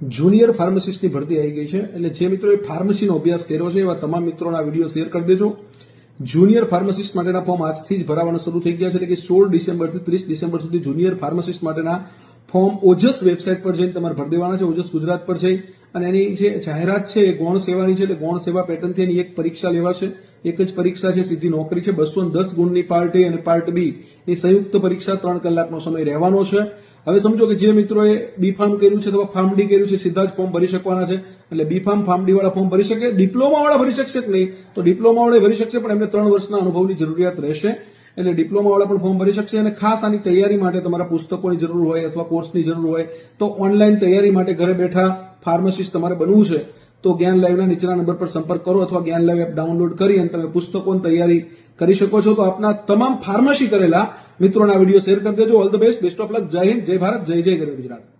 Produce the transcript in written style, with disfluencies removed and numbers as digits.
Junior ફાર્માસિસ્ટની ભરતી આવી ગઈ છે એટલે જે મિત્રોએ ફાર્મસીનો અભ્યાસ કર્યો છે એવા તમામ મિત્રોના વિડીયો શેર કરી દેજો. જુનિયર ફાર્માસિસ્ટ માટેના ફોર્મ આજથી જ ભરાવાના શરૂ થઈ ગયા છે એટલે કે 16 ડિસેમ્બરથી 30 ડિસેમ્બર સુધી જુનિયર ફાર્માસિસ્ટ માટેના ફોર્મ ઓજસ વેબસાઇટ પર જઈને તમારે ભરી દેવાના છે. ઓજસ ગુજરાત પર જઈ અને એની જે જાહેરાત છે એ ગૌણ સેવાની છે એટલે ગૌણ સેવા પેટર્નથી એની એક પરીક્ષા લેવાશે. એક જ પરીક્ષા છે, સીધી નોકરી છે. 210 ગુણની પાર્ટ એ અને પાર્ટ બી ની સંયુક્ત પરીક્ષા 3 કલાકનો સમય રહેવાનો છે. હવે સમજો કે જે મિત્રોએ બી ફાર્મ કર્યું છે અથવા ફાર્મ ડી કર્યું છે સીધા જ ફોર્મ ભરી શકવાના છે. એટલે બી ફાર્મ ડી વાળા ફોર્મ ભરી શકે. ડિપ્લોમા વાળા ભરી શકશે કે નહીં? તો ડિપ્લોમા વાળા ભરી શકશે, પણ એમને 3 વર્ષના અનુભવની જરૂરિયાત રહેશે. એટલે ડિપ્લોમા વાળા પણ ફોર્મ ભરી શકશે. અને ખાસ આની તૈયારી માટે તમારા પુસ્તકોની જરૂર હોય અથવા કોર્સની જરૂર હોય તો ઓનલાઈન તૈયારી માટે ઘરે બેઠા ફાર્માસિસ્ટ તમારે બનવું છે તો જ્ઞાન લાઈવના નીચેના નંબર પર સંપર્ક કરો અથવા જ્ઞાન લાઈવ એપ ડાઉનલોડ કરી અને તમે પુસ્તકોની તૈયારી કરી શકો છો. તો આપના તમામ ફાર્મસી કરેલા મિત્રોના વિડીયો શેર કરી દેજો. All the best of luck. જય હિન્દ, જય ભારત, જય જય ગરવી ગુજરાત.